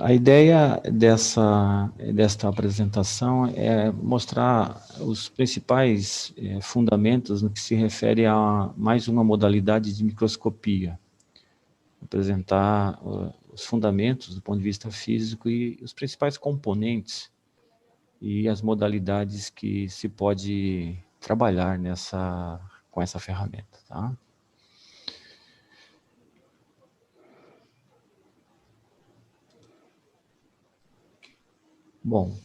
A ideia desta apresentação é mostrar os principais fundamentos no que se refere a mais uma modalidade de microscopia. Apresentar os fundamentos do ponto de vista físico e os principais componentes e as modalidades que se pode trabalhar com essa ferramenta, tá? Bom,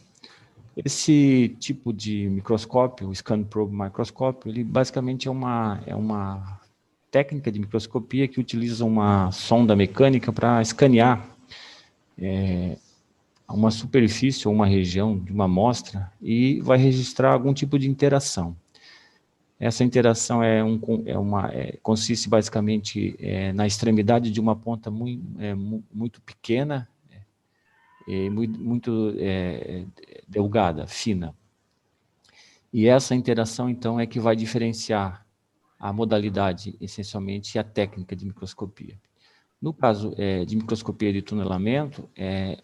esse tipo de microscópio, o Scan Probe Microscópio, ele basicamente é uma técnica de microscopia que utiliza uma sonda mecânica para escanear uma superfície ou uma região de uma amostra e vai registrar algum tipo de interação. Essa interação consiste basicamente na extremidade de uma ponta muito pequena, muito delgada, fina. E essa interação, então, é que vai diferenciar a modalidade, essencialmente, e a técnica de microscopia. No caso de microscopia de tunelamento,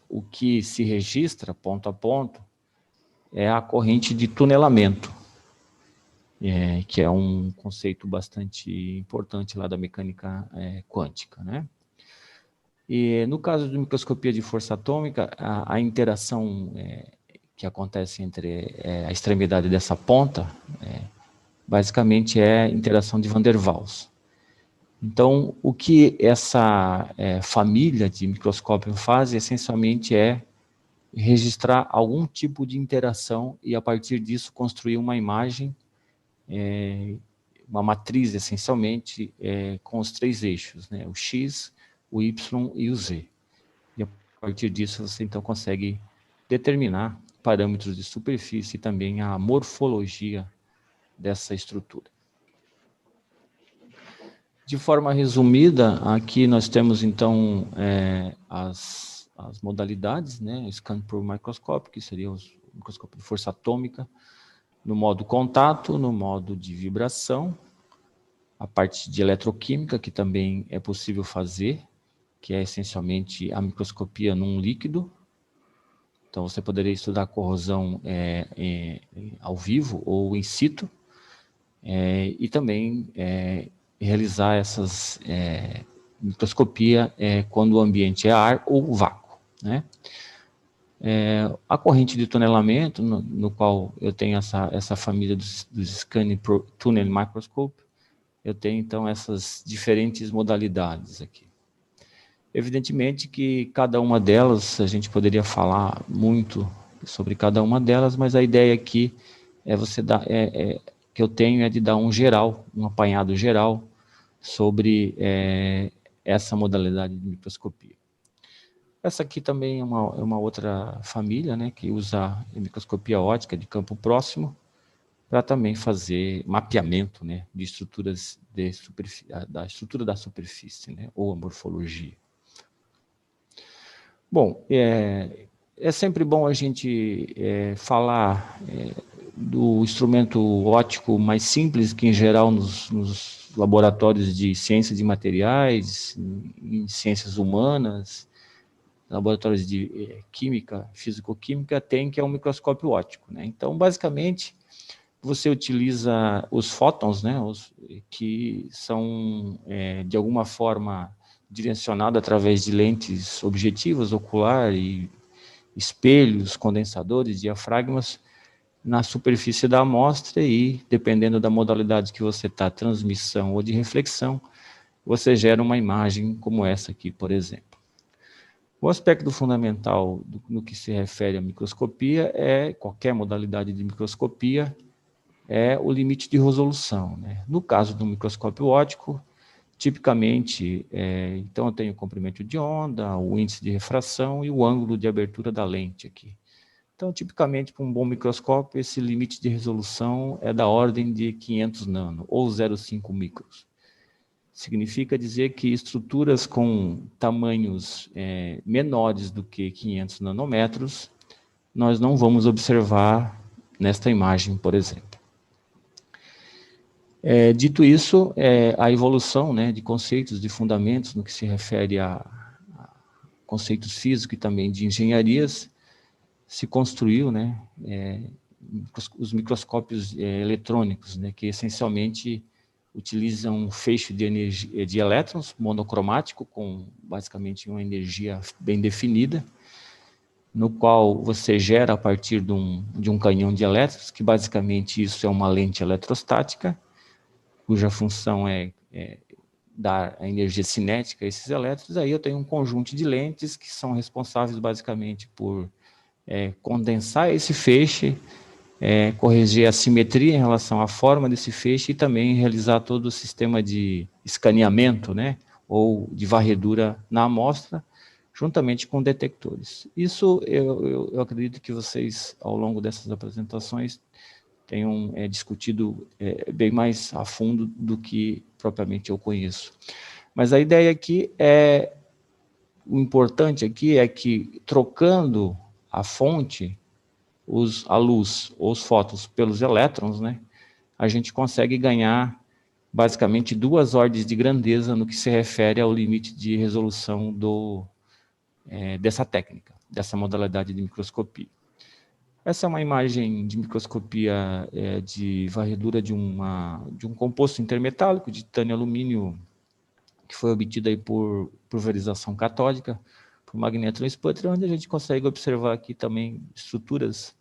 o que se registra, ponto a ponto, é a corrente de tunelamento, que é um conceito bastante importante lá da mecânica quântica, né? E no caso de microscopia de força atômica, a interação que acontece entre a extremidade dessa ponta, basicamente é a interação de Van der Waals. Então, o que essa família de microscópio faz, essencialmente, é registrar algum tipo de interação e, a partir disso, construir uma imagem, uma matriz, essencialmente, com os três eixos, né? O X, o Y e o Z. E, a partir disso, você, então, consegue determinar parâmetros de superfície e também a morfologia dessa estrutura. De forma resumida, aqui nós temos, então, as modalidades, né? O Scan Probe Microscópio, que seria o microscópio de força atômica, no modo contato, no modo de vibração, a parte de eletroquímica, que também é possível fazer, que é essencialmente a microscopia num líquido. Então, você poderia estudar corrosão ao vivo ou in situ, e também realizar essas microscopia quando o ambiente é ar ou vácuo, né? A corrente de tunelamento, no qual eu tenho essa família dos Scanning Tunnel Microscope, eu tenho, então, essas diferentes modalidades aqui. Evidentemente que cada uma delas, a gente poderia falar muito sobre cada uma delas, mas a ideia aqui que eu tenho é de dar um geral, um apanhado geral sobre essa modalidade de microscopia. Essa aqui também é uma outra família, né, que usa microscopia óptica de campo próximo para também fazer mapeamento, né, de estruturas da estrutura da superfície, né, ou a morfologia. Bom, é sempre bom a gente falar do instrumento óptico mais simples, que em geral nos laboratórios de ciências de materiais, em ciências humanas, laboratórios de química, físico-química, tem, que é um microscópio óptico, né? Então, basicamente, você utiliza os fótons, né, que são, de alguma forma, direcionados através de lentes objetivas, ocular e espelhos, condensadores, diafragmas, na superfície da amostra e, dependendo da modalidade que você está, transmissão ou de reflexão, você gera uma imagem como essa aqui, por exemplo. O aspecto fundamental no que se refere à microscopia qualquer modalidade de microscopia, o limite de resolução, né? No caso do microscópio óptico, tipicamente, então eu tenho o comprimento de onda, o índice de refração e o ângulo de abertura da lente aqui. Então, tipicamente, para um bom microscópio, esse limite de resolução é da ordem de 500 nano, ou 0,5 micros. Significa dizer que estruturas com tamanhos menores do que 500 nanômetros, nós não vamos observar nesta imagem, por exemplo. Dito isso, a evolução, né, de conceitos, de fundamentos, no que se refere à conceitos físicos e também de engenharias, se construiu, né, os microscópios eletrônicos, né, que essencialmente utilizam um feixe de energia de elétrons monocromático com basicamente uma energia bem definida, no qual você gera a partir de um canhão de elétrons, que basicamente isso é uma lente eletrostática, cuja função é dar a energia cinética a esses elétrons. Aí eu tenho um conjunto de lentes que são responsáveis basicamente por condensar esse feixe, corrigir a simetria em relação à forma desse feixe e também realizar todo o sistema de escaneamento, né, ou de varredura na amostra, juntamente com detectores. Isso eu acredito que vocês, ao longo dessas apresentações, tenham discutido bem mais a fundo do que propriamente eu conheço. Mas a ideia aqui o importante aqui é que, trocando a fonte, a luz ou os fótons pelos elétrons, né, a gente consegue ganhar basicamente 2 ordens de grandeza no que se refere ao limite de resolução dessa técnica, dessa modalidade de microscopia. Essa é uma imagem de microscopia de varredura de um composto intermetálico de titânio e alumínio que foi obtido aí por pulverização catódica, por magnétron sputter, onde a gente consegue observar aqui também estruturas,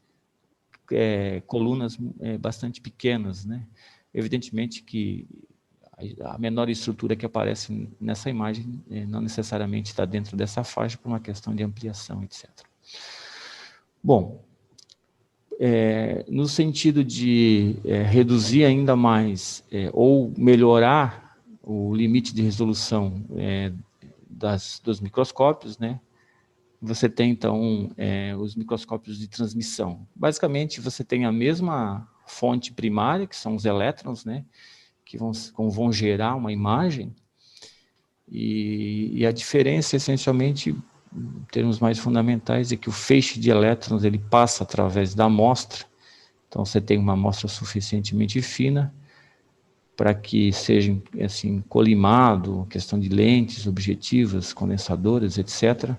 colunas bastante pequenas, né? Evidentemente que a menor estrutura que aparece nessa imagem não necessariamente está dentro dessa faixa por uma questão de ampliação, etc. Bom, no sentido de reduzir ainda mais ou melhorar o limite de resolução dos microscópios, né? Você tem, então, os microscópios de transmissão. Basicamente, você tem a mesma fonte primária, que são os elétrons, né? Que vão gerar uma imagem, e a diferença, essencialmente, em termos mais fundamentais, é que o feixe de elétrons ele passa através da amostra. Então, você tem uma amostra suficientemente fina para que seja assim, colimado, questão de lentes, objetivas, condensadoras, etc.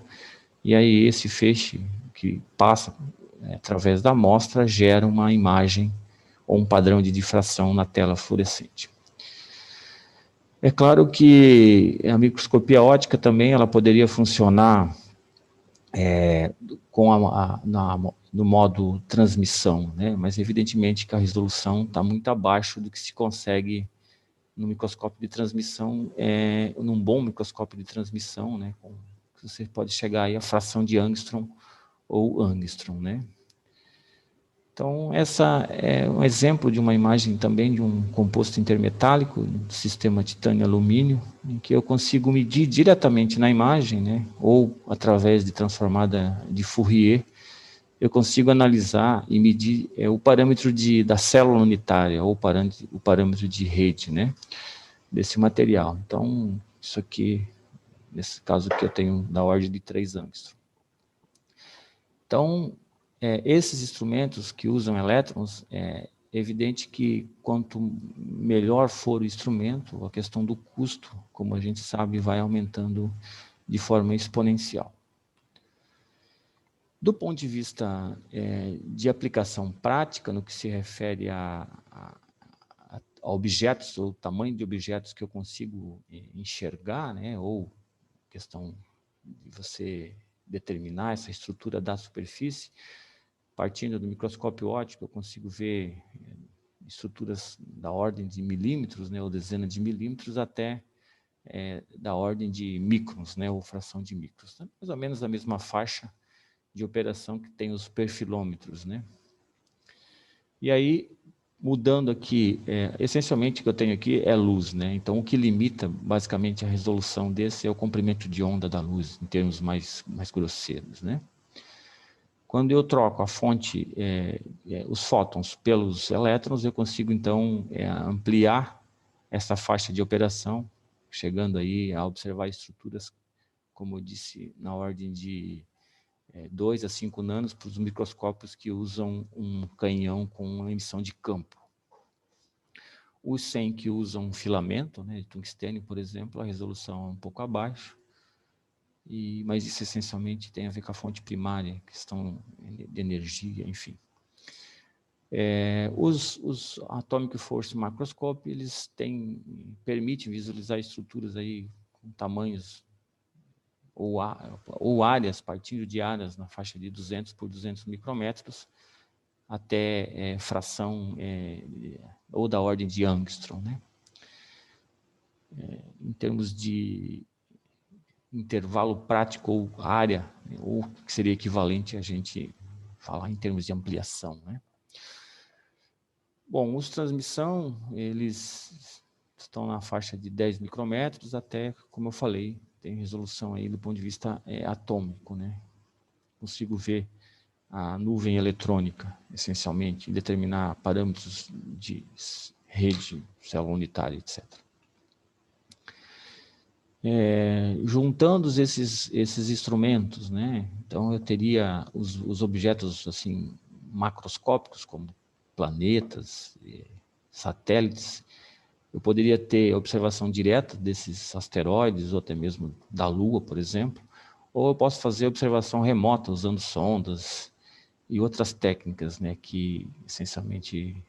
E aí esse feixe que passa através da amostra gera uma imagem ou um padrão de difração na tela fluorescente. É claro que a microscopia óptica também ela poderia funcionar no modo transmissão, né? Mas evidentemente que a resolução está muito abaixo do que se consegue no microscópio de transmissão, num bom microscópio de transmissão, né? Você pode chegar aí a fração de angstrom ou angstrom, né? Então, essa é um exemplo de uma imagem também de um composto intermetálico, do sistema titânio-alumínio, em que eu consigo medir diretamente na imagem, né, ou através de transformada de Fourier, eu consigo analisar e medir o parâmetro da célula unitária, ou o parâmetro de rede, né, desse material. Então, isso aqui, nesse caso aqui, eu tenho da ordem de 3 angstrom. Então, esses instrumentos que usam elétrons, é evidente que quanto melhor for o instrumento, a questão do custo, como a gente sabe, vai aumentando de forma exponencial. Do ponto de vista de aplicação prática, no que se refere a objetos, ou tamanho de objetos que eu consigo enxergar, né, ou questão de você determinar essa estrutura da superfície, partindo do microscópio óptico, eu consigo ver estruturas da ordem de milímetros, né, ou dezenas de milímetros, até da ordem de microns, né, ou fração de microns. Né? Mais ou menos a mesma faixa de operação que tem os perfilômetros. Né? E aí, mudando aqui, essencialmente o que eu tenho aqui é luz. Né? Então, o que limita, basicamente, a resolução desse é o comprimento de onda da luz, em termos mais grosseiros. Né? Quando eu troco a fonte, os fótons pelos elétrons, eu consigo, então, ampliar essa faixa de operação, chegando aí a observar estruturas, como eu disse, na ordem de 2 a 5 nanos para os microscópios que usam um canhão com uma emissão de campo. Os 100 que usam um filamento, né, de tungstênio, por exemplo, a resolução é um pouco abaixo. mas isso essencialmente tem a ver com a fonte primária, questão de energia, enfim. Os Atomic Force Microscope, eles permitem visualizar estruturas aí com tamanhos ou áreas, partindo de áreas na faixa de 200 por 200 micrômetros, até fração ou da ordem de angstrom, né? Em termos de intervalo prático ou área, ou que seria equivalente a gente falar em termos de ampliação, né? Bom, os transmissão, eles estão na faixa de 10 micrômetros até, como eu falei, tem resolução aí do ponto de vista atômico, né? Consigo ver a nuvem eletrônica, essencialmente, e determinar parâmetros de rede, célula unitária, etc. Juntando esses instrumentos, né? Então eu teria os objetos assim macroscópicos, como planetas, satélites. Eu poderia ter observação direta desses asteroides, ou até mesmo da Lua, por exemplo, ou eu posso fazer observação remota usando sondas e outras técnicas, né, que essencialmente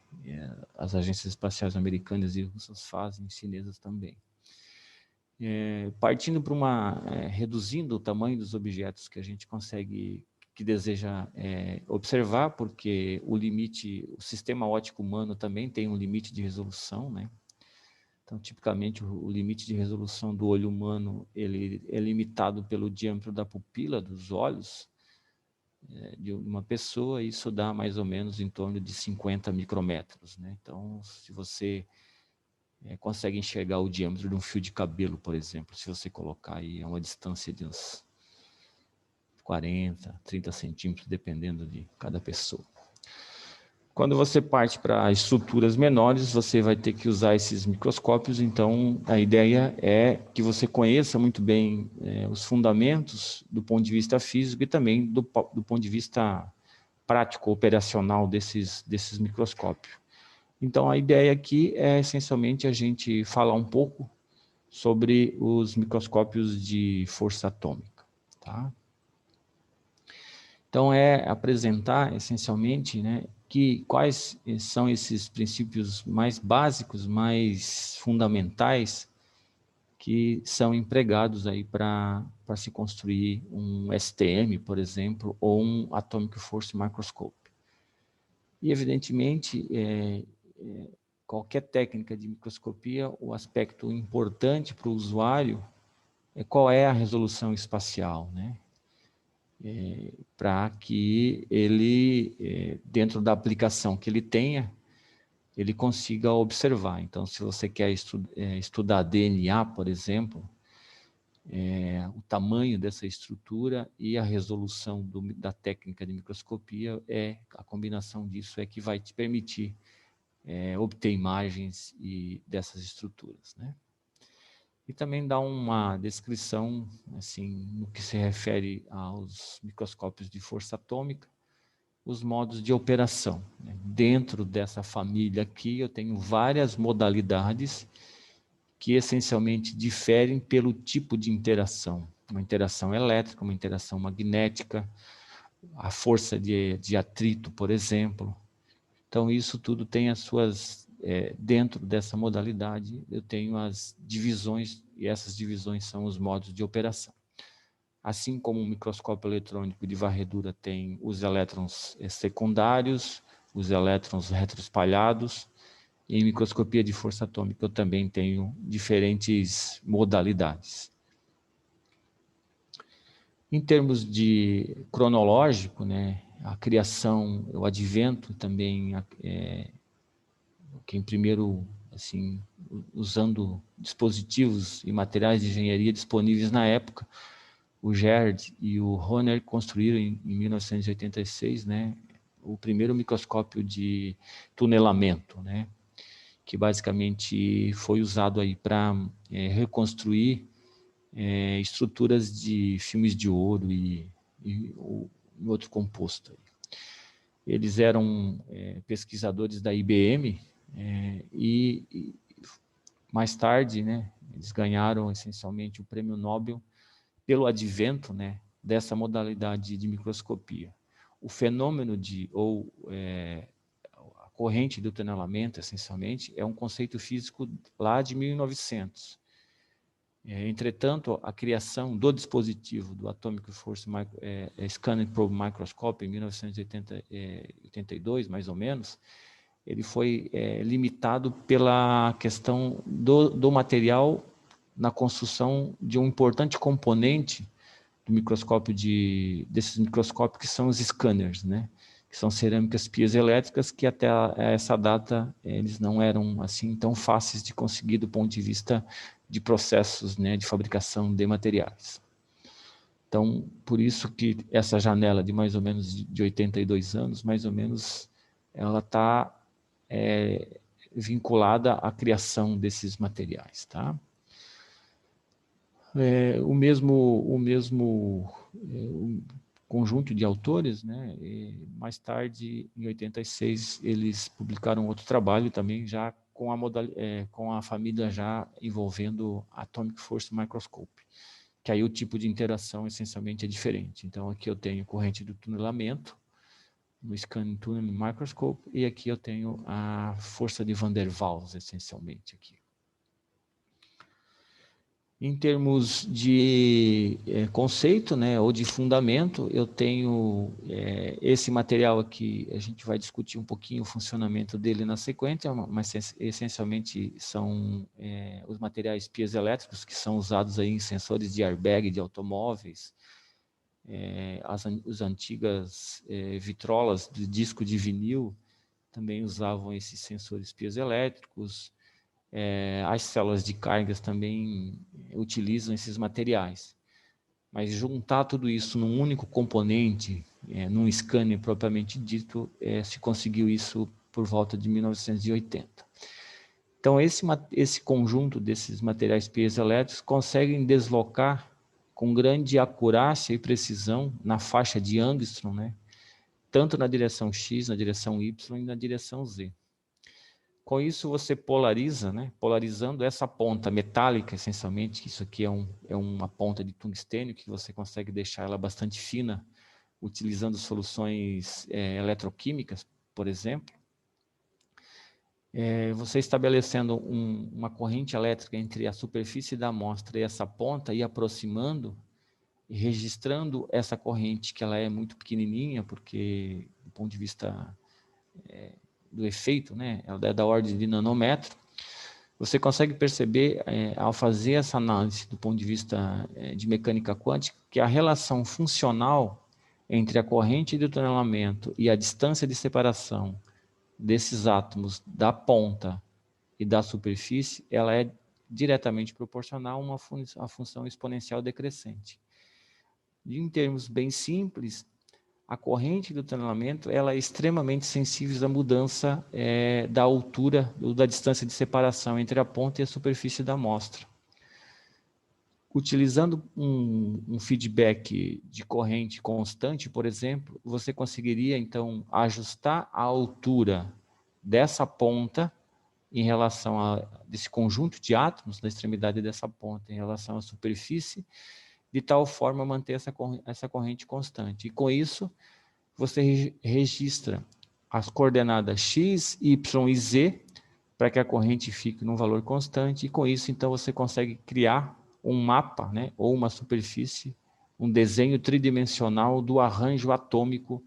as agências espaciais americanas e russas fazem, chinesas também. Partindo para reduzindo o tamanho dos objetos que a gente consegue, que deseja observar, porque o sistema óptico humano também tem um limite de resolução, né? Então, tipicamente, o limite de resolução do olho humano ele é limitado pelo diâmetro da pupila dos olhos de uma pessoa, e isso dá mais ou menos em torno de 50 micrômetros, né? Então, se você consegue enxergar o diâmetro de um fio de cabelo, por exemplo, se você colocar aí a uma distância de uns 40, 30 centímetros, dependendo de cada pessoa. Quando você parte para estruturas menores, você vai ter que usar esses microscópios, então a ideia é que você conheça muito bem os fundamentos do ponto de vista físico e também do ponto de vista prático, operacional desses microscópios. Então a ideia aqui é essencialmente a gente falar um pouco sobre os microscópios de força atômica, tá? Então, apresentar, essencialmente, né, quais são esses princípios mais básicos, mais fundamentais, que são empregados aí para se construir um STM, por exemplo, ou um Atomic Force Microscope. E, evidentemente, qualquer técnica de microscopia, o aspecto importante para o usuário é qual é a resolução espacial, né? Para que ele, dentro da aplicação que ele tenha, ele consiga observar. Então, se você quer estudar DNA, por exemplo, o tamanho dessa estrutura e a resolução da técnica de microscopia, a combinação disso é que vai te permitir obter imagens dessas estruturas, né? E também dá uma descrição, assim, no que se refere aos microscópios de força atômica, os modos de operação, né? Dentro dessa família aqui, eu tenho várias modalidades que essencialmente diferem pelo tipo de interação. Uma interação elétrica, uma interação magnética, a força de atrito, por exemplo. Então, isso tudo tem as suas... dentro dessa modalidade, eu tenho as divisões, e essas divisões são os modos de operação. Assim como o microscópio eletrônico de varredura tem os elétrons secundários, os elétrons retroespalhados, em microscopia de força atômica eu também tenho diferentes modalidades. Em termos de cronológico, né, a criação, o advento também, quem primeiro, assim, usando dispositivos e materiais de engenharia disponíveis na época, o Gerd e o Hohner construíram em 1986, né, o primeiro microscópio de tunelamento, né, que basicamente foi usado aí para reconstruir estruturas de filmes de ouro e outro composto. Eles eram pesquisadores da IBM e mais tarde, né, eles ganharam essencialmente o Prêmio Nobel pelo advento, né, dessa modalidade de microscopia. O fenômeno a corrente do tunelamento, essencialmente, é um conceito físico lá de 1900. Entretanto, a criação do dispositivo do Atomic Force Scanning Probe Microscope, em 1982, mais ou menos, ele foi limitado pela questão do material na construção de um importante componente do microscópio desses microscópios que são os scanners, né? Que são cerâmicas piezoelétricas que até essa data eles não eram assim tão fáceis de conseguir do ponto de vista de processos, né, de fabricação de materiais. Então, por isso que essa janela de mais ou menos de 82 anos, mais ou menos, ela está vinculada à criação desses materiais, tá? O mesmo conjunto de autores, né? E mais tarde, em 86, eles publicaram outro trabalho também já com a família já envolvendo Atomic Force Microscope, que aí o tipo de interação essencialmente é diferente. Então aqui eu tenho corrente do tunelamento no Scanning Tunneling Microscope e aqui eu tenho a força de Van der Waals essencialmente aqui. Em termos de conceito, né, ou de fundamento, eu tenho esse material aqui, a gente vai discutir um pouquinho o funcionamento dele na sequência, mas essencialmente são os materiais piezoelétricos que são usados aí em sensores de airbag de automóveis, as antigas vitrolas de disco de vinil também usavam esses sensores piezoelétricos. As células de cargas também utilizam esses materiais. Mas juntar tudo isso num único componente, num scanner propriamente dito, se conseguiu isso por volta de 1980. Então, esse conjunto desses materiais piezoelétricos conseguem deslocar com grande acurácia e precisão na faixa de Angstrom, né? Tanto na direção X, na direção Y e na direção Z. Com isso, você polariza, né? Polarizando essa ponta metálica, essencialmente, isso aqui é uma ponta de tungstênio, que você consegue deixar ela bastante fina, utilizando soluções eletroquímicas, por exemplo. Você estabelecendo uma corrente elétrica entre a superfície da amostra e essa ponta, e aproximando, e registrando essa corrente, que ela é muito pequenininha, porque, do ponto de vista do efeito, né, ela é da ordem de nanômetro, você consegue perceber, ao fazer essa análise do ponto de vista de mecânica quântica, que a relação funcional entre a corrente de tunelamento e a distância de separação desses átomos da ponta e da superfície, ela é diretamente proporcional a uma função exponencial decrescente. E em termos bem simples, a corrente do tunelamento ela é extremamente sensível à mudança da altura ou da distância de separação entre a ponta e a superfície da amostra. Utilizando um feedback de corrente constante, por exemplo, você conseguiria, então, ajustar a altura dessa ponta em relação desse conjunto de átomos na extremidade dessa ponta em relação à superfície, de tal forma a manter essa corrente constante. E com isso, você registra as coordenadas x, y e z para que a corrente fique num valor constante, e com isso, então, você consegue criar um mapa, né, ou uma superfície, um desenho tridimensional do arranjo atômico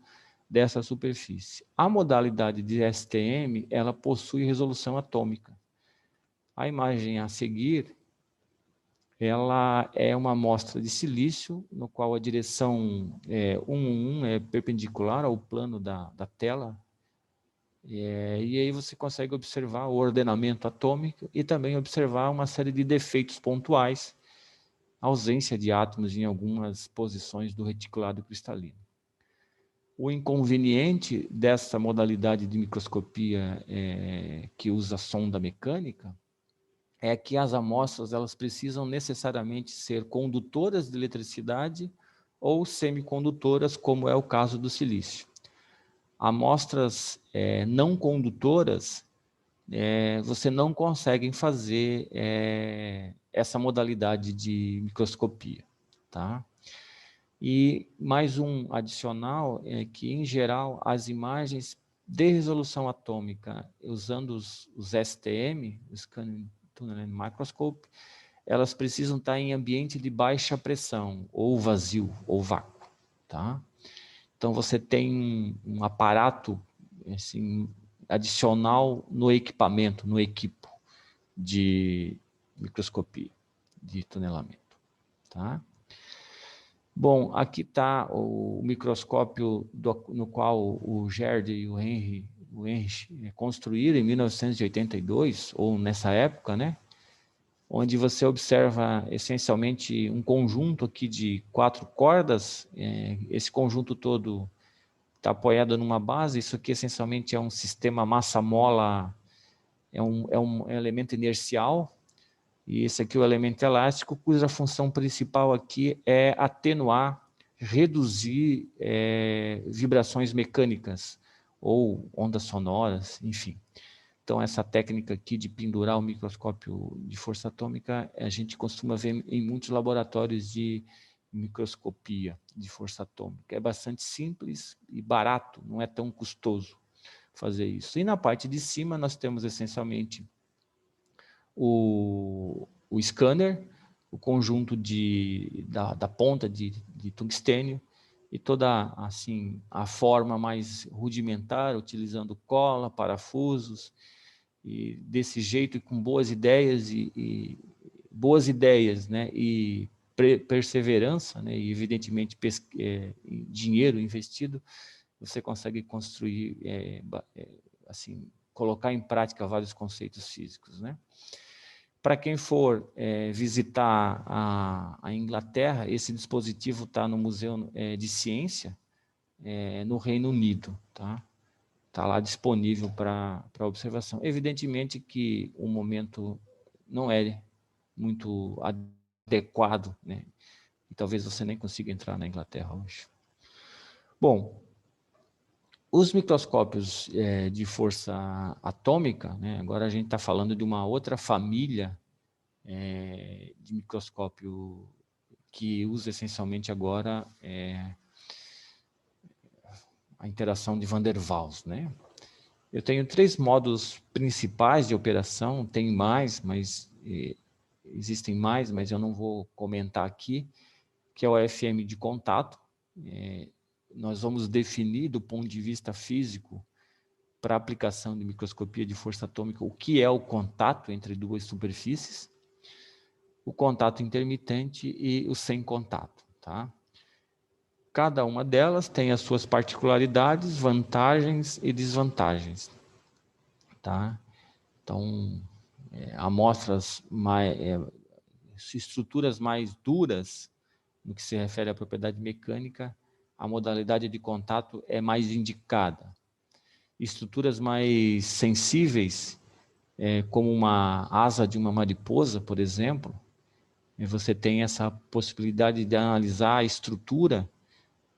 dessa superfície. A modalidade de STM, ela possui resolução atômica. A imagem a seguir, ela é uma amostra de silício, no qual a direção 1,1 é perpendicular ao plano da tela, e aí você consegue observar o ordenamento atômico e também observar uma série de defeitos pontuais, ausência de átomos em algumas posições do reticulado cristalino. O inconveniente dessa modalidade de microscopia que usa sonda mecânica é que as amostras elas precisam necessariamente ser condutoras de eletricidade ou semicondutoras, como é o caso do silício. Amostras não condutoras, você não consegue fazer essa modalidade de microscopia. tá? E mais um adicional é que, em geral, as imagens de resolução atômica, usando os STM, o Scanning Tunnel Microscope, elas precisam estar em ambiente de baixa pressão, ou vazio, ou vácuo, tá? Então, você tem um aparato assim, adicional no equipamento, no equipo de microscopia, de tunelamento, tá? Bom, aqui está o microscópio no qual o Gerd e o Henry construíram em 1982, ou nessa época, né? Onde você observa essencialmente um conjunto aqui de 4 cordas, esse conjunto todo está apoiado numa base, isso aqui essencialmente é um sistema massa-mola, é um elemento inercial, e esse aqui é o elemento elástico, cuja função principal aqui é atenuar, reduzir vibrações mecânicas, ou ondas sonoras, enfim. Então, essa técnica aqui de pendurar o microscópio de força atômica, a gente costuma ver em muitos laboratórios de microscopia de força atômica. É bastante simples e barato, não é tão custoso fazer isso. E na parte de cima, nós temos essencialmente o scanner, o conjunto da ponta de tungstênio, e toda assim, a forma mais rudimentar, utilizando cola, parafusos, e desse jeito, com boas ideias, né, e perseverança, né, e evidentemente dinheiro investido, você consegue construir, assim, colocar em prática vários conceitos físicos, né? Para quem for visitar a Inglaterra, esse dispositivo está no Museu de Ciência, no Reino Unido, tá? Está lá disponível para observação. Evidentemente que o momento não é muito adequado, né? E talvez você nem consiga entrar na Inglaterra hoje. Bom, os microscópios de força atômica, né? Agora a gente está falando de uma outra família de microscópio que usa essencialmente agora a interação de Van der Waals, né? Eu tenho 3 modos principais de operação, tem mais, mas existem mais, mas eu não vou comentar aqui, que é o FM de contato. Nós vamos definir do ponto de vista físico, para a aplicação de microscopia de força atômica, o que é o contato entre 2 superfícies, o contato intermitente e o sem contato, tá? Cada uma delas tem as suas particularidades, vantagens e desvantagens, tá? Então, amostras estruturas mais duras, no que se refere à propriedade mecânica, a modalidade de contato é mais indicada. Estruturas mais sensíveis, como uma asa de uma mariposa, por exemplo, você tem essa possibilidade de analisar a estrutura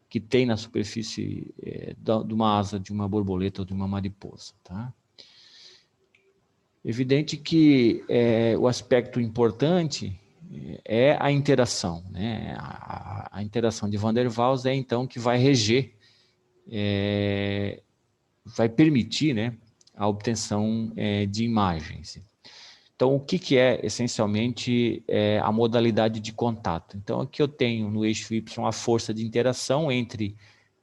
que tem na superfície de uma asa de uma borboleta ou de uma mariposa, tá? Evidente que o aspecto importante é a interação, né? A interação de Van der Waals é então que vai reger, vai permitir, né, a obtenção de imagens. Então, o que é essencialmente a modalidade de contato? Então, aqui eu tenho no eixo Y a força de interação entre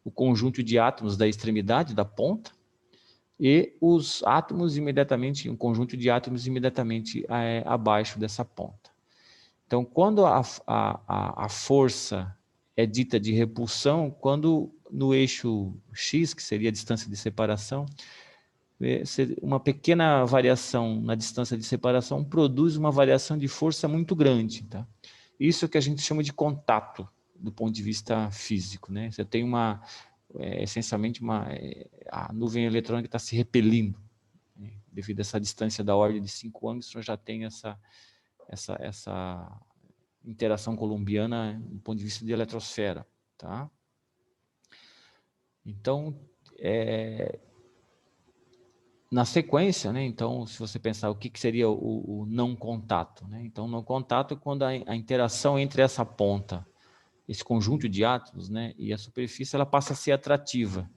o conjunto de átomos da extremidade, da ponta, e os átomos imediatamente, um conjunto de átomos imediatamente abaixo dessa ponta. Então, quando a força é dita de repulsão, quando no eixo X, que seria a distância de separação, uma pequena variação na distância de separação produz uma variação de força muito grande, tá? Isso é que a gente chama de contato, do ponto de vista físico, né? Você tem essencialmente a nuvem eletrônica está se repelindo, né? Devido a essa distância da ordem de 5 ângstrom, já tem essa interação colombiana do ponto de vista de eletrosfera, tá? Então, na sequência, né, então, se você pensar o que seria o não contato, né? Então, não contato é quando a interação entre essa ponta esse conjunto de átomos, né? E a superfície ela passa a ser atrativa.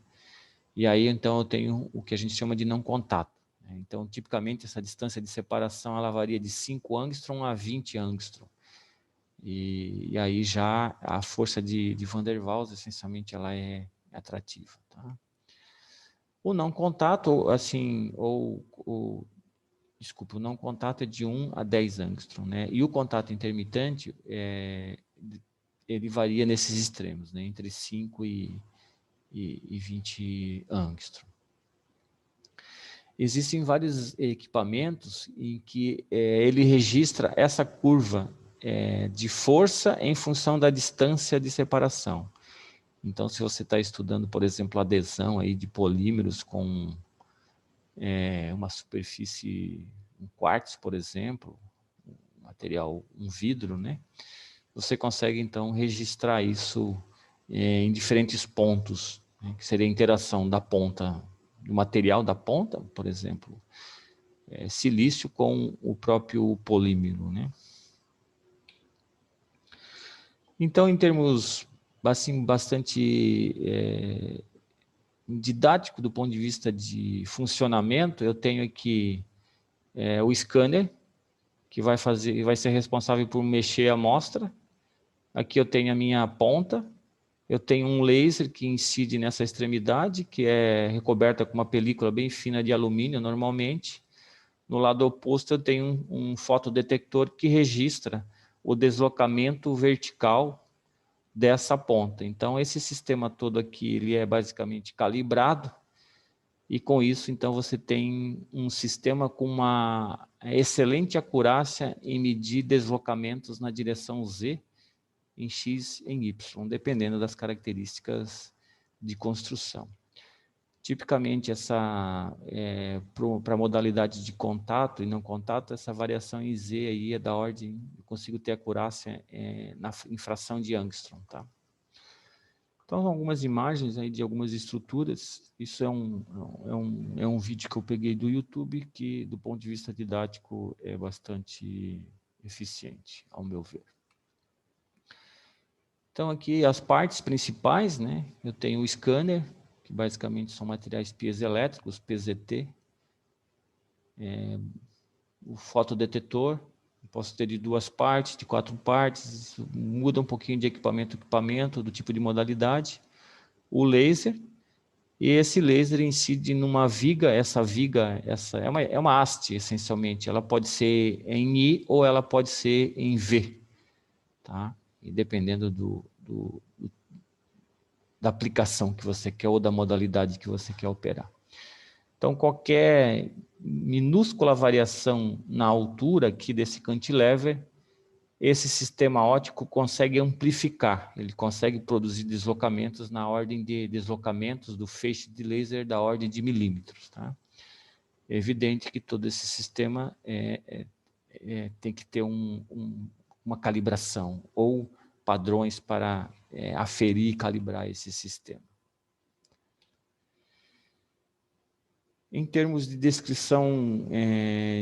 E aí, então, eu tenho o que a gente chama de não contato. Então, tipicamente, essa distância de separação ela varia de 5 angstrom a 20 angstrom. E aí já a força de Van der Waals, essencialmente, ela é atrativa. Tá? O não contato, assim, desculpa, o não contato é de 1 a 10 angstrom, né? E o contato intermitente, ele varia nesses extremos, né? Entre 5 e 20 angstrom. Existem vários equipamentos em que ele registra essa curva de força em função da distância de separação. Então, se você está estudando, por exemplo, adesão aí de polímeros com uma superfície, um quartzo, por exemplo, um material, um vidro, né? Você consegue, então, registrar isso em diferentes pontos, né? Que seria a interação da ponta, do material da ponta, por exemplo, silício com o próprio polímero, né? Então, em termos assim, bastante didático do ponto de vista de funcionamento, eu tenho aqui o scanner, que vai ser responsável por mexer a amostra. Aqui eu tenho a minha ponta, eu tenho um laser que incide nessa extremidade, que é recoberta com uma película bem fina de alumínio, normalmente. No lado oposto, eu tenho um fotodetector que registra o deslocamento vertical dessa ponta. Então, esse sistema todo aqui, ele é basicamente calibrado, e com isso, então, você tem um sistema com uma excelente acurácia em medir deslocamentos na direção Z, em X, em Y, dependendo das características de construção. Tipicamente, para a modalidade de contato e não contato, essa variação em Z aí é da ordem, eu consigo ter acurácia em fração de angstrom, tá? Então, algumas imagens aí de algumas estruturas. Isso é um vídeo que eu peguei do YouTube, que, do ponto de vista didático, é bastante eficiente, ao meu ver. Então, aqui as partes principais, né? Eu tenho o scanner, que basicamente são materiais piezoelétricos, PZT. O fotodetetor, posso ter de 2 partes, de 4 partes, muda um pouquinho de equipamento a equipamento, do tipo de modalidade. O laser, e esse laser incide numa viga, essa viga é uma haste, essencialmente. Ela pode ser em I ou ela pode ser em V, tá? E dependendo da aplicação que você quer ou da modalidade que você quer operar. Então, qualquer minúscula variação na altura aqui desse cantilever, esse sistema óptico consegue amplificar, ele consegue produzir deslocamentos na ordem de deslocamentos do feixe de laser da ordem de milímetros. Tá? É evidente que todo esse sistema tem que ter uma calibração ou padrões para aferir e calibrar esse sistema. Em termos de descrição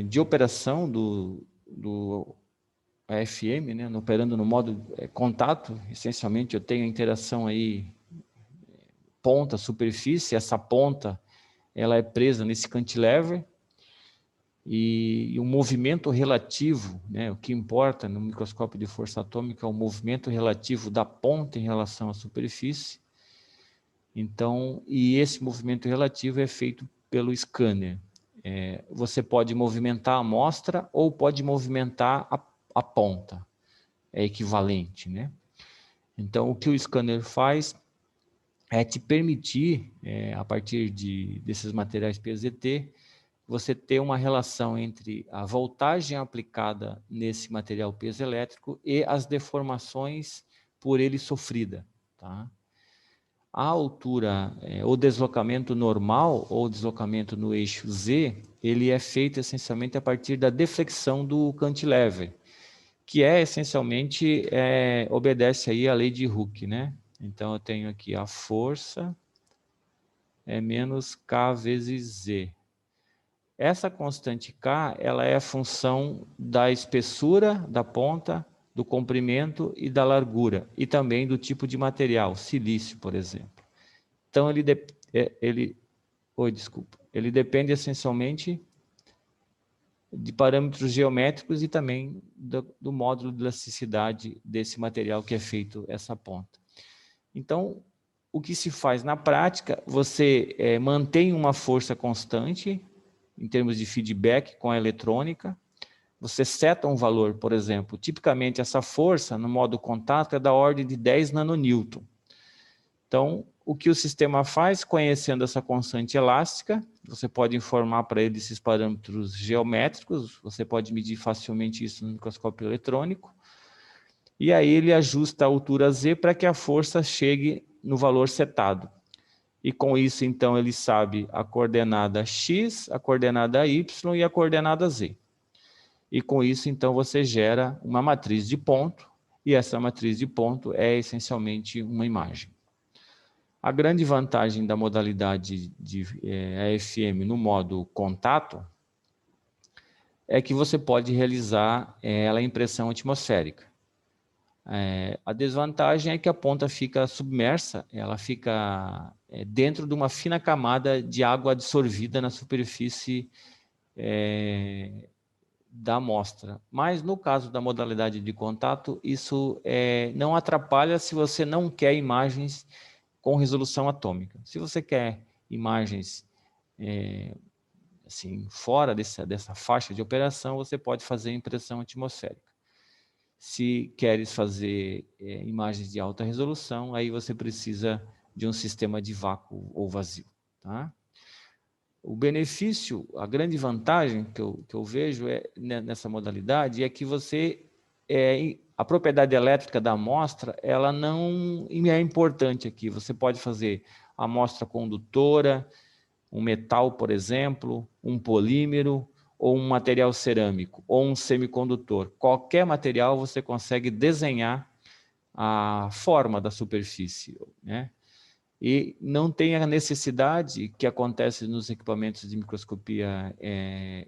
de operação do AFM, né, operando no modo contato, essencialmente eu tenho a interação aí ponta, superfície, essa ponta ela é presa nesse cantilever e o movimento relativo, né, o que importa no microscópio de força atômica é o movimento relativo da ponta em relação à superfície. Então, e esse movimento relativo é feito pelo scanner. Você pode movimentar a amostra ou pode movimentar a ponta. É equivalente, né? Então, o que o scanner faz é te permitir, a partir desses materiais PZT, você ter uma relação entre a voltagem aplicada nesse material piezoelétrico e as deformações por ele sofrida, tá? A altura, o deslocamento normal ou deslocamento no eixo Z, ele é feito essencialmente a partir da deflexão do cantilever, que essencialmente obedece aí à lei de Hooke, né? Então eu tenho aqui a força menos K vezes Z. Essa constante K, ela é a função da espessura da ponta do comprimento e da largura, e também do tipo de material, silício, por exemplo. Então, ele depende essencialmente de parâmetros geométricos e também do módulo de elasticidade desse material que é feito essa ponta. Então, o que se faz na prática, você mantém uma força constante, em termos de feedback com a eletrônica, você seta um valor, por exemplo, tipicamente essa força no modo contato é da ordem de 10 nanonewton. Então, o que o sistema faz, conhecendo essa constante elástica, você pode informar para ele esses parâmetros geométricos, você pode medir facilmente isso no microscópio eletrônico, e aí ele ajusta a altura Z para que a força chegue no valor setado. E com isso, então, ele sabe a coordenada X, a coordenada Y e a coordenada Z. E com isso, então, você gera uma matriz de ponto, e essa matriz de ponto é essencialmente uma imagem. A grande vantagem da modalidade de AFM no modo contato é que você pode realizar ela em impressão atmosférica. A desvantagem é que a ponta fica submersa, ela fica dentro de uma fina camada de água absorvida na superfície da amostra. Mas no caso da modalidade de contato, isso não atrapalha se você não quer imagens com resolução atômica. Se você quer imagens assim, fora dessa faixa de operação, você pode fazer impressão atmosférica. Se queres fazer imagens de alta resolução, aí você precisa de um sistema de vácuo ou vazio. Tá? O benefício, a grande vantagem que eu vejo nessa modalidade é que a propriedade elétrica da amostra, ela não é importante aqui. Você pode fazer amostra condutora, um metal, por exemplo, um polímero, ou um material cerâmico, ou um semicondutor. Qualquer material você consegue desenhar a forma da superfície, né? E não tem a necessidade que acontece nos equipamentos de microscopia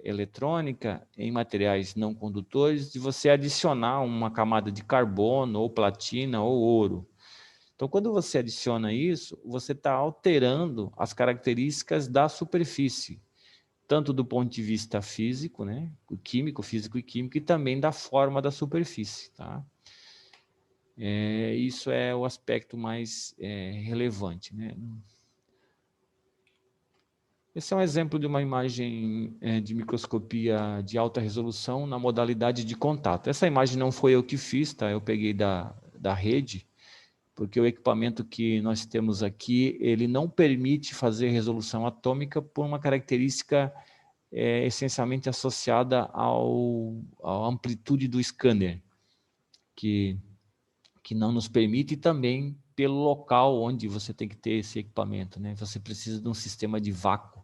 eletrônica, em materiais não condutores, de você adicionar uma camada de carbono, ou platina, ou ouro. Então, quando você adiciona isso, você está alterando as características da superfície, tanto do ponto de vista físico, né, físico e químico, e também da forma da superfície. Tá? Isso é o aspecto mais relevante. Né? Esse é um exemplo de uma imagem de microscopia de alta resolução na modalidade de contato. Essa imagem não foi eu que fiz, tá? Eu peguei da rede, porque o equipamento que nós temos aqui, ele não permite fazer resolução atômica por uma característica essencialmente associada à amplitude do scanner, que não nos permite, e também pelo local onde você tem que ter esse equipamento, né? Você precisa de um sistema de vácuo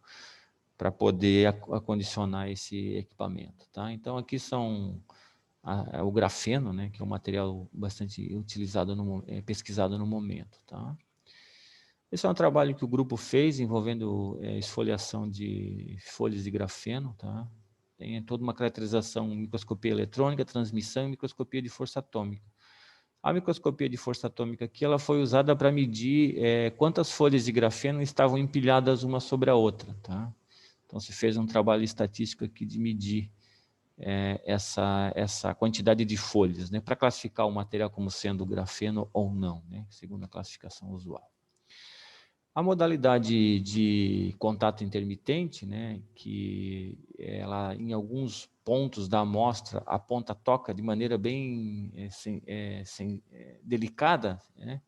para poder acondicionar esse equipamento, tá? Então, aqui são o grafeno, né, que é um material bastante utilizado, pesquisado no momento, tá? Esse é um trabalho que o grupo fez envolvendo esfoliação de folhas de grafeno, tá? Tem toda uma caracterização, microscopia eletrônica, transmissão e microscopia de força atômica. A microscopia de força atômica aqui, ela foi usada para medir quantas folhas de grafeno estavam empilhadas uma sobre a outra, tá? Então, se fez um trabalho estatístico aqui de medir essa quantidade de folhas, né, para classificar o material como sendo grafeno ou não, né, segundo a classificação usual. A modalidade de contato intermitente, né, que ela, em alguns pontos da amostra, a ponta toca de maneira bem delicada, né,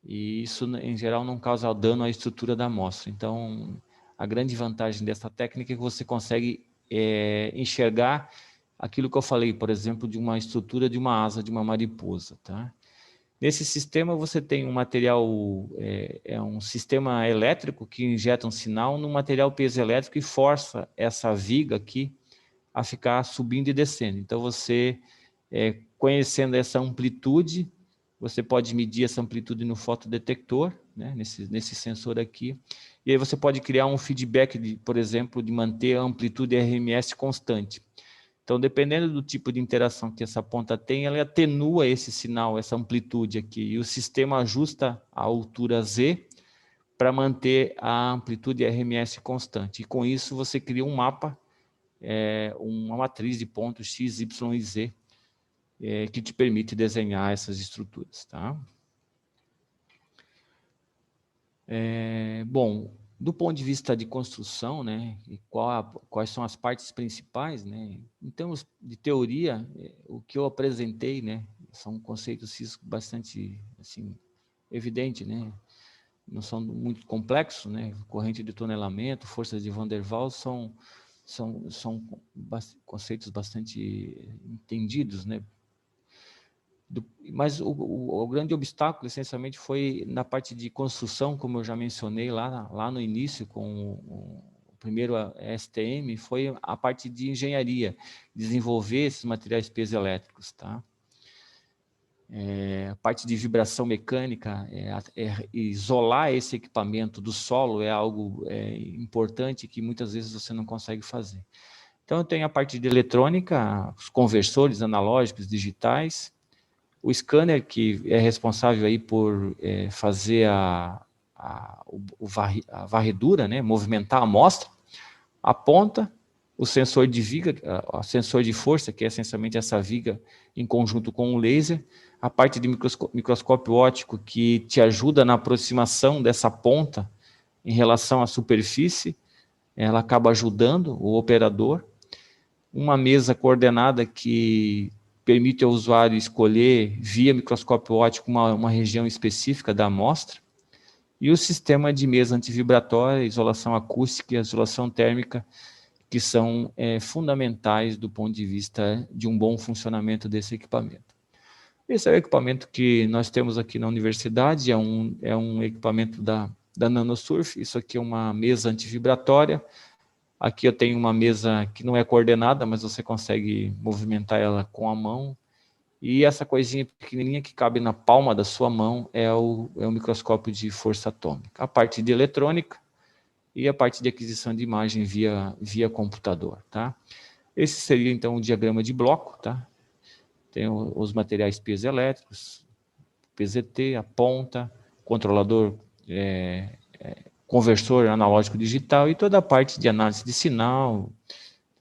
e isso, em geral, não causa dano à estrutura da amostra. Então, a grande vantagem dessa técnica é que você consegue enxergar aquilo que eu falei, por exemplo, de uma estrutura de uma asa de uma mariposa, tá? Nesse sistema você tem um material, um sistema elétrico que injeta um sinal no material piezoelétrico e força essa viga aqui a ficar subindo e descendo. Então você, conhecendo essa amplitude, você pode medir essa amplitude no fotodetector, né, nesse sensor aqui, e aí você pode criar um feedback, por exemplo, de manter a amplitude RMS constante. Então, dependendo do tipo de interação que essa ponta tem, ela atenua esse sinal, essa amplitude aqui, e o sistema ajusta a altura Z para manter a amplitude RMS constante. E com isso você cria um mapa, uma matriz de pontos X, Y e Z, que te permite desenhar essas estruturas. Tá? Bom, do ponto de vista de construção, né, e quais são as partes principais, né, em termos de teoria, o que eu apresentei, né, são conceitos físicos bastante assim, evidentes, né, não são muito complexos, né, corrente de tunelamento, forças de Van der Waals são conceitos bastante entendidos, né, mas o grande obstáculo, essencialmente, foi na parte de construção, como eu já mencionei lá no início, com o primeiro STM, foi a parte de engenharia, desenvolver esses materiais piezoelétricos. Tá? A parte de vibração mecânica, isolar esse equipamento do solo é algo importante que muitas vezes você não consegue fazer. Então, eu tenho a parte de eletrônica, os conversores analógicos, digitais, o scanner, que é responsável aí por fazer a varredura, né, movimentar a amostra, a ponta, o sensor de viga, o sensor de força, que é essencialmente essa viga em conjunto com o laser, a parte de microscópio óptico, que te ajuda na aproximação dessa ponta em relação à superfície, ela acaba ajudando o operador, uma mesa coordenada que permite ao usuário escolher, via microscópio óptico, uma região específica da amostra, e o sistema de mesa antivibratória, isolação acústica e isolação térmica, que são fundamentais do ponto de vista de um bom funcionamento desse equipamento. Esse é o equipamento que nós temos aqui na universidade, é um equipamento da NanoSurf, isso aqui é uma mesa antivibratória. Aqui eu tenho uma mesa que não é coordenada, mas você consegue movimentar ela com a mão. E essa coisinha pequenininha que cabe na palma da sua mão é o microscópio de força atômica. A parte de eletrônica e a parte de aquisição de imagem via computador. Tá? Esse seria, então, o diagrama de bloco. Tá? Tem os materiais piezoelétricos, PZT, a ponta, controlador conversor analógico digital e toda a parte de análise de sinal,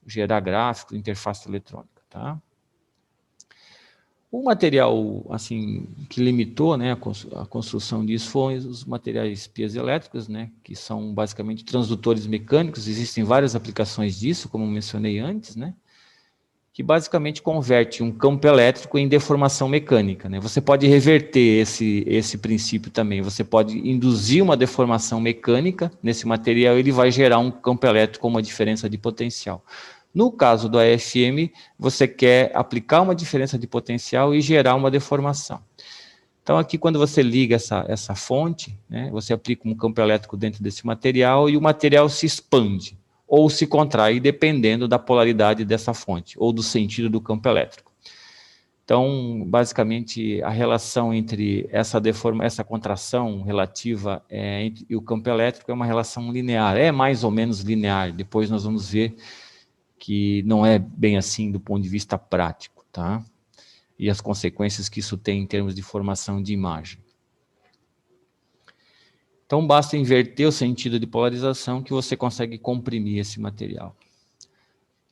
gerar gráfico, interface eletrônica. Tá? O material assim, que limitou, né, a construção disso foram os materiais piezoelétricos, né, que são basicamente transdutores mecânicos. Existem várias aplicações disso, como mencionei antes, né, que basicamente converte um campo elétrico em deformação mecânica. Né? Você pode reverter esse princípio também. Você pode induzir uma deformação mecânica nesse material e ele vai gerar um campo elétrico com uma diferença de potencial. No caso do AFM, você quer aplicar uma diferença de potencial e gerar uma deformação. Então, aqui, quando você liga essa fonte, né, você aplica um campo elétrico dentro desse material e o material se expande ou se contrai, dependendo da polaridade dessa fonte, ou do sentido do campo elétrico. Então, basicamente, a relação entre essa contração relativa e o campo elétrico é uma relação linear, é mais ou menos linear. Depois nós vamos ver que não é bem assim do ponto de vista prático, tá? E as consequências que isso tem em termos de formação de imagem. Então, basta inverter o sentido de polarização que você consegue comprimir esse material.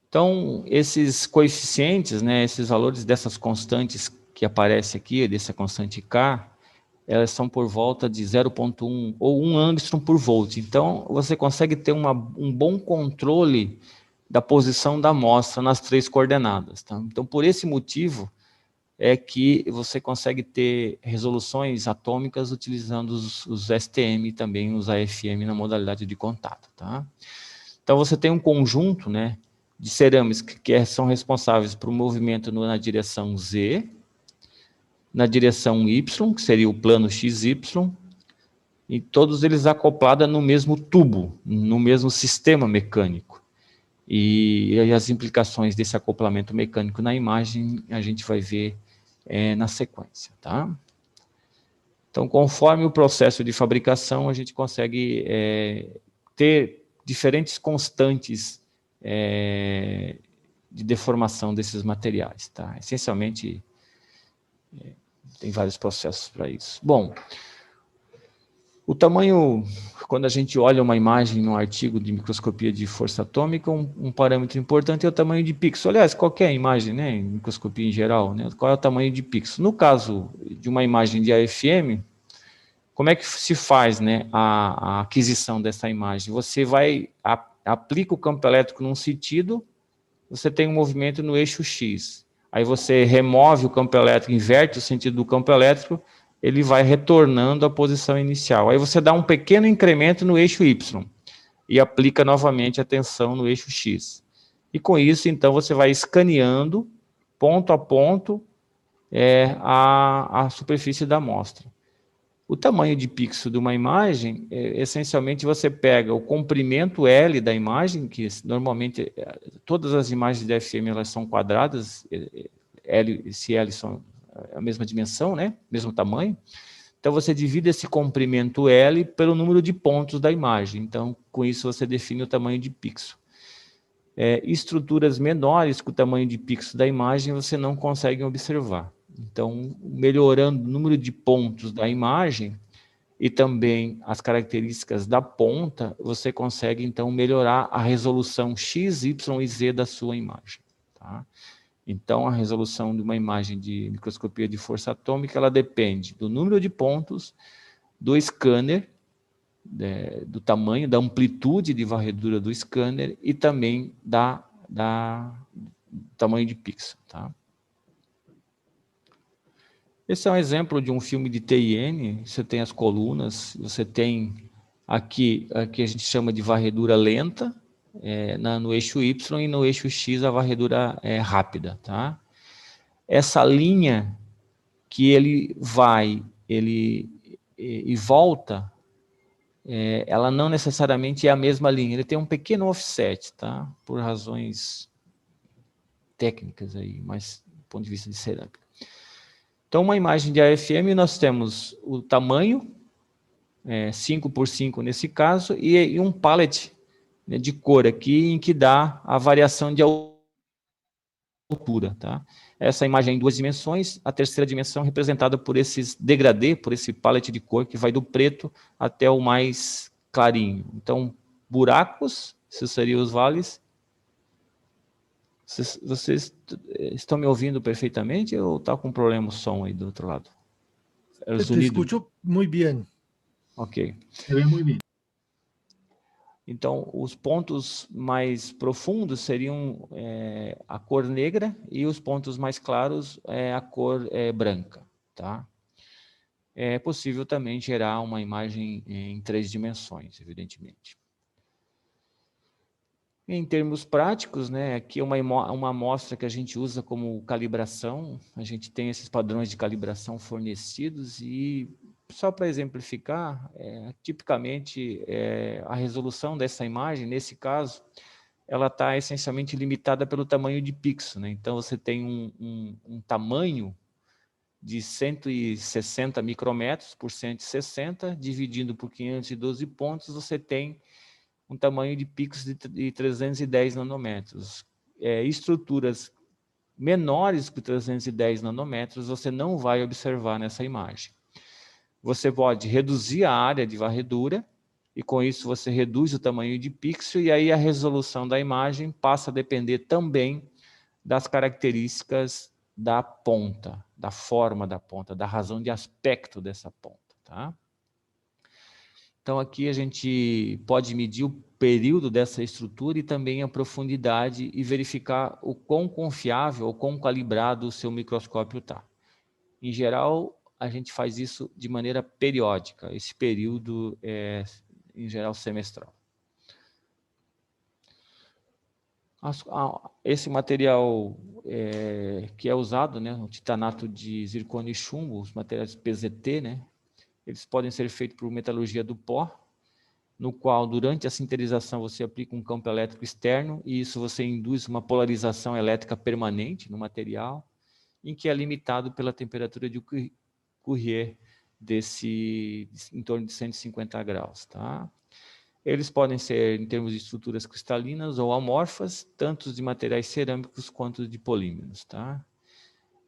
Então, esses coeficientes, né, esses valores dessas constantes que aparecem aqui, dessa constante K, elas são por volta de 0,1 ou 1 angstrom por volt. Então, você consegue ter um bom controle da posição da amostra nas 3 coordenadas. Tá? Então, por esse motivo, é que você consegue ter resoluções atômicas utilizando os STM e também os AFM na modalidade de contato. Tá? Então, você tem um conjunto, né, de cerâmicas que são responsáveis por movimento na direção Z, na direção Y, que seria o plano XY, e todos eles acoplados no mesmo tubo, no mesmo sistema mecânico. E as implicações desse acoplamento mecânico na imagem a gente vai ver na sequência. Tá? Então, conforme o processo de fabricação, a gente consegue ter diferentes constantes de deformação desses materiais, tá? Essencialmente, tem vários processos para isso. Bom, o tamanho, quando a gente olha uma imagem num artigo de microscopia de força atômica, um parâmetro importante é o tamanho de pixel. Aliás, qualquer imagem, né, em microscopia em geral, né, qual é o tamanho de pixel? No caso de uma imagem de AFM, como é que se faz, né, a aquisição dessa imagem? Você aplica o campo elétrico num sentido, você tem um movimento no eixo X. Aí você remove o campo elétrico, inverte o sentido do campo elétrico, ele vai retornando à posição inicial. Aí você dá um pequeno incremento no eixo Y e aplica novamente a tensão no eixo X. E com isso, então, você vai escaneando, ponto a ponto, a superfície da amostra. O tamanho de pixel de uma imagem, essencialmente você pega o comprimento L da imagem, que normalmente todas as imagens de FM elas são quadradas, esse L são a mesma dimensão, né? Mesmo tamanho. Então você divide esse comprimento L pelo número de pontos da imagem. Então, com isso você define o tamanho de pixel. Estruturas menores que o tamanho de pixel da imagem você não consegue observar. Então, melhorando o número de pontos da imagem e também as características da ponta, você consegue, então, melhorar a resolução X, Y e Z da sua imagem. Tá? Então, a resolução de uma imagem de microscopia de força atômica, ela depende do número de pontos, do scanner, do tamanho, da amplitude de varredura do scanner e também do tamanho de pixel. Tá? Esse é um exemplo de um filme de TIN, você tem as colunas, você tem aqui a gente chama de varredura lenta, no eixo Y e no eixo X a varredura rápida. Tá? Essa linha que ele vai e volta, ela não necessariamente é a mesma linha, ele tem um pequeno offset, tá? Por razões técnicas aí, mas do ponto de vista de cerâmica. Então, uma imagem de AFM, nós temos o tamanho, 5 por 5 nesse caso, e um pallet, né, de cor aqui, em que dá a variação de altura. Tá? Essa imagem em 2 dimensões, a terceira dimensão representada por esses degradê, por esse pallet de cor, que vai do preto até o mais clarinho. Então, buracos, esses seriam os vales. Vocês estão me ouvindo perfeitamente ou está com problema o som aí do outro lado? Te escucho muy bien. Ok. Se ve muy bien. Então, os pontos mais profundos seriam a cor negra e os pontos mais claros a cor branca. Tá? É possível também gerar uma imagem em 3 dimensões, evidentemente. Em termos práticos, né, aqui é uma amostra que a gente usa como calibração, a gente tem esses padrões de calibração fornecidos e, só para exemplificar, tipicamente a resolução dessa imagem, nesse caso, ela está essencialmente limitada pelo tamanho de pixel. Né? Então, você tem um tamanho de 160 micrômetros por 160, dividindo por 512 pontos, você tem um tamanho de picos de 310 nanômetros. Estruturas menores que 310 nanômetros você não vai observar nessa imagem. Você pode reduzir a área de varredura, e com isso você reduz o tamanho de pixel, e aí a resolução da imagem passa a depender também das características da ponta, da forma da ponta, da razão de aspecto dessa ponta. Tá? Então, aqui a gente pode medir o período dessa estrutura e também a profundidade e verificar o quão confiável ou quão calibrado o seu microscópio está. Em geral, a gente faz isso de maneira periódica. Esse período é, em geral, semestral. Esse material que é usado, né, o titanato de zircônio e chumbo, os materiais PZT, né, eles podem ser feitos por metalurgia do pó, no qual, durante a sinterização, você aplica um campo elétrico externo, e isso você induz uma polarização elétrica permanente no material, em que é limitado pela temperatura de Curie em torno de 150 graus. Tá? Eles podem ser em termos de estruturas cristalinas ou amorfas, tanto de materiais cerâmicos quanto de polímeros, tá?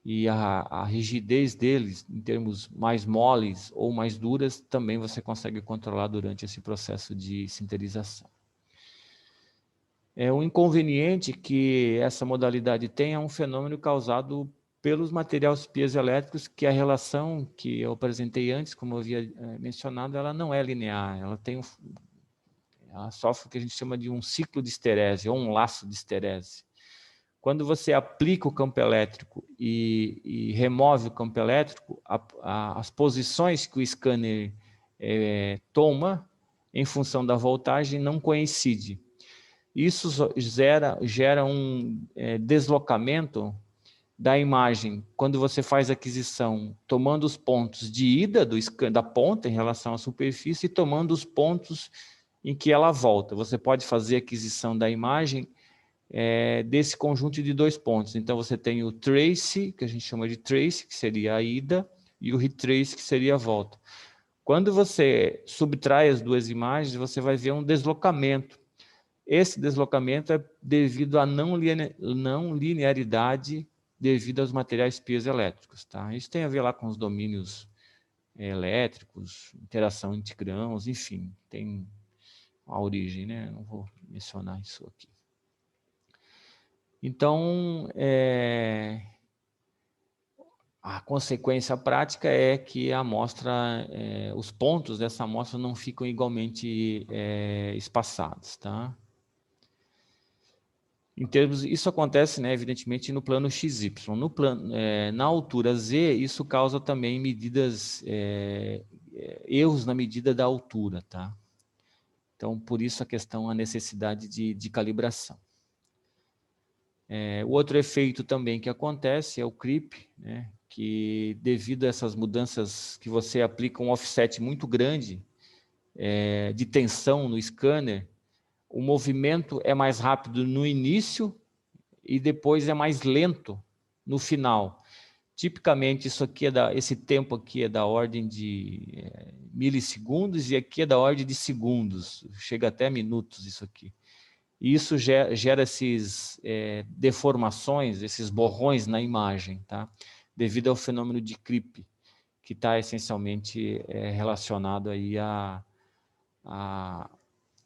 E a rigidez deles, em termos mais moles ou mais duras, também você consegue controlar durante esse processo de sinterização. O inconveniente que essa modalidade tem é um fenômeno causado pelos materiais piezoelétricos, que a relação que eu apresentei antes, como eu havia mencionado, ela não é linear, ela sofre o que a gente chama de um ciclo de esterese, ou um laço de esterese. Quando você aplica o campo elétrico e remove o campo elétrico, as posições que o scanner toma em função da voltagem não coincidem. Isso gera um deslocamento da imagem quando você faz a aquisição, tomando os pontos de ida da ponta em relação à superfície e tomando os pontos em que ela volta. Você pode fazer a aquisição da imagem desse conjunto de 2 pontos. Então, você tem o trace, que a gente chama de trace, que seria a ida, e o retrace, que seria a volta. Quando você subtrai as duas imagens, você vai ver um deslocamento. Esse deslocamento é devido à não linearidade devido aos materiais piezoelétricos, tá? Isso tem a ver lá com os domínios elétricos, interação entre grãos, enfim, tem a origem, né? Não vou mencionar isso aqui. Então, a consequência prática é que a amostra, os pontos dessa amostra não ficam igualmente espaçados, tá? Isso acontece, né, evidentemente, no plano XY. Na altura Z, isso causa também erros na medida da altura, tá? Então, por isso a necessidade de calibração. O outro efeito também que acontece é o creep, né, que devido a essas mudanças que você aplica um offset muito grande de tensão no scanner, o movimento é mais rápido no início e depois é mais lento no final. Tipicamente, esse tempo aqui é da ordem de milissegundos e aqui é da ordem de segundos, chega até minutos isso aqui. E isso gera esses deformações, esses borrões na imagem, tá? Devido ao fenômeno de creep, que está essencialmente relacionado aí a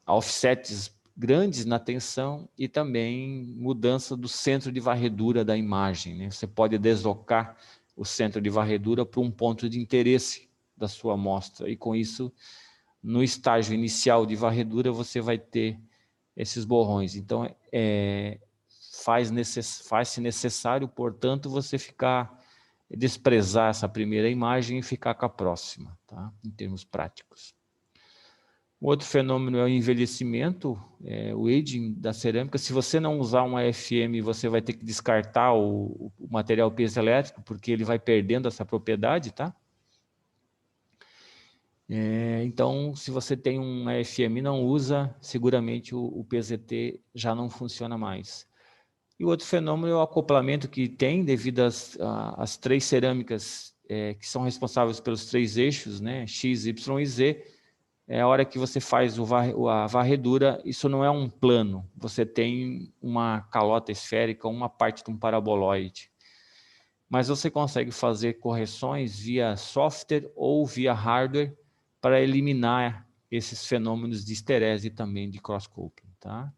offsets grandes na tensão e também mudança do centro de varredura da imagem, né? Você pode deslocar o centro de varredura para um ponto de interesse da sua amostra, e com isso, no estágio inicial de varredura, você vai ter esses borrões. Então, faz-se necessário, portanto, você desprezar essa primeira imagem e ficar com a próxima, tá? Em termos práticos. O outro fenômeno é o envelhecimento, o aging da cerâmica. Se você não usar uma FM, você vai ter que descartar o material piezoelétrico, porque ele vai perdendo essa propriedade, tá? Então, se você tem um FM e não usa, seguramente o PZT já não funciona mais. E o outro fenômeno é o acoplamento que tem devido às 3 cerâmicas que são responsáveis pelos 3 eixos, né, X, Y e Z. A hora que você faz a varredura, isso não é um plano, você tem uma calota esférica, uma parte de um paraboloide. Mas você consegue fazer correções via software ou via hardware para eliminar esses fenômenos de esterese e também de cross-coupling, tá?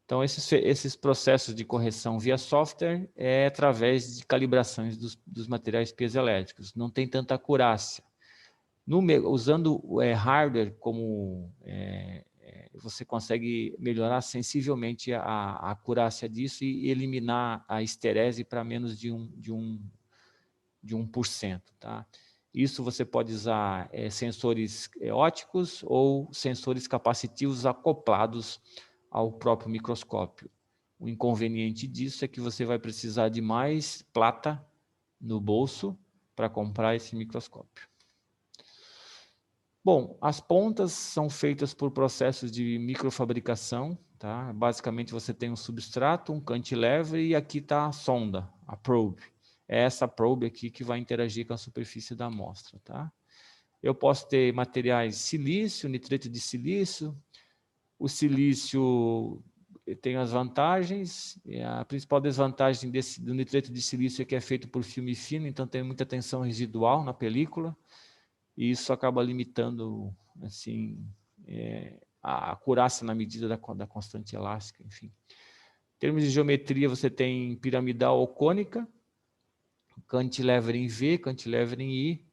Então, esses processos de correção via software é através de calibrações dos materiais piezoelétricos, não tem tanta acurácia. Usando hardware você consegue melhorar sensivelmente a acurácia disso e eliminar a esterese para menos de 1%. Tá? Isso você pode usar sensores óticos ou sensores capacitivos acoplados ao próprio microscópio. O inconveniente disso é que você vai precisar de mais plata no bolso para comprar esse microscópio. Bom, as pontas são feitas por processos de microfabricação, tá? Basicamente você tem um substrato, um cantilever e aqui está a sonda, a probe. É essa probe aqui que vai interagir com a superfície da amostra, tá? Eu posso ter materiais silício, nitrito de silício. O silício tem as vantagens, a principal desvantagem do nitrito de silício é que é feito por filme fino, então tem muita tensão residual na película, e isso acaba limitando assim, a acurácia na medida da constante elástica, enfim. Em termos de geometria, você tem piramidal ou cônica, cantilever em V, cantilever em I,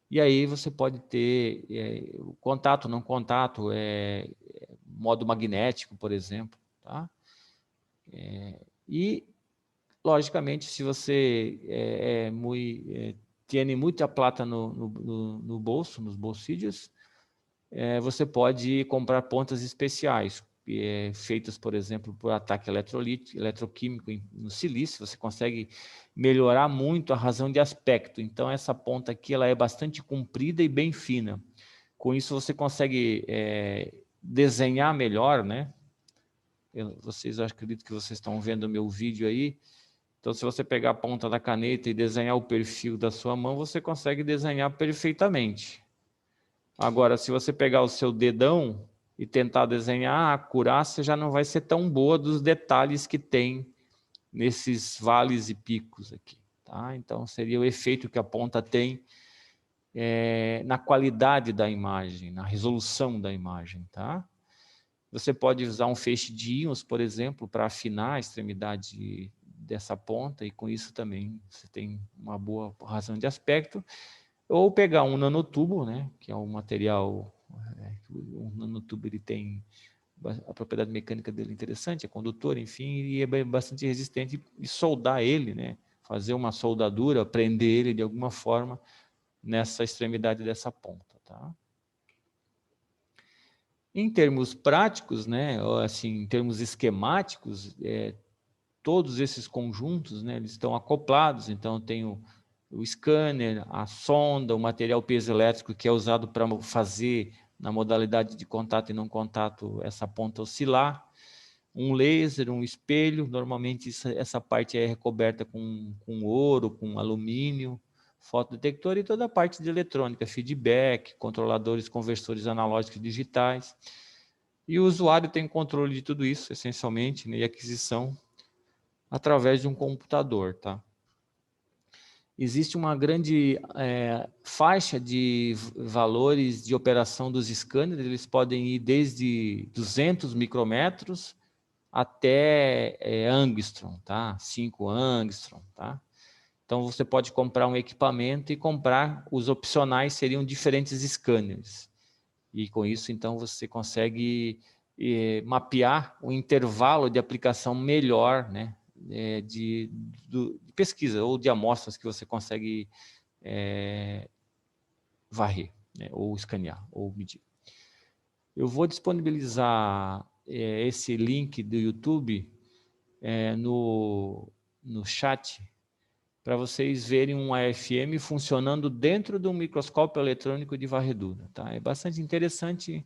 e aí você pode ter contato, não contato, modo magnético, por exemplo. Tá? E, logicamente, se você tem muita plata no bolso, nos bolsillos, você pode comprar pontas especiais, feitas, por exemplo, por ataque eletroquímico no silício. Você consegue melhorar muito a razão de aspecto. Então, essa ponta aqui ela é bastante comprida e bem fina. Com isso, você consegue desenhar melhor, né? Eu acredito que vocês estão vendo o meu vídeo aí. Então, se você pegar a ponta da caneta e desenhar o perfil da sua mão, você consegue desenhar perfeitamente. Agora, se você pegar o seu dedão e tentar desenhar, a acurácia já não vai ser tão boa dos detalhes que tem nesses vales e picos aqui. Tá? Então, seria o efeito que a ponta tem na qualidade da imagem, na resolução da imagem. Tá? Você pode usar um feixe de íons, por exemplo, para afinar a extremidade dessa ponta, e com isso também você tem uma boa razão de aspecto. Ou pegar um nanotubo, né, que é um material, um nanotubo ele tem a propriedade mecânica dele interessante, é condutor, enfim, e é bastante resistente, e soldar ele, né, fazer uma soldadura, prender ele de alguma forma nessa extremidade dessa ponta. Tá? Em termos práticos, né, assim, em termos esquemáticos, todos esses conjuntos, né, eles estão acoplados, então tem o scanner, a sonda, o material piezoelétrico que é usado para fazer, na modalidade de contato e não contato, essa ponta oscilar, um laser, um espelho, normalmente essa parte é recoberta com ouro, com alumínio, fotodetector, e toda a parte de eletrônica, feedback, controladores, conversores analógicos digitais. E o usuário tem controle de tudo isso, essencialmente, né, e aquisição através de um computador. Tá? Existe uma grande faixa de valores de operação dos scanners, eles podem ir desde 200 micrômetros até angstrom, tá? 5 angstrom. Tá? Então, você pode comprar um equipamento e comprar, os opcionais seriam diferentes scanners. E com isso, então, você consegue mapear um intervalo de aplicação melhor, né? De pesquisa ou de amostras que você consegue varrer, né? Ou escanear, ou medir. Eu vou disponibilizar esse link do YouTube no chat, para vocês verem um AFM funcionando dentro de um microscópio eletrônico de varredura. Tá? É bastante interessante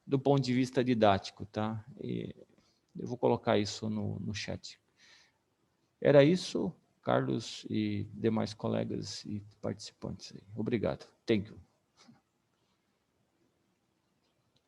do ponto de vista didático. Tá? E eu vou colocar isso no chat. Era isso, Carlos e demais colegas e participantes. Obrigado. Thank you.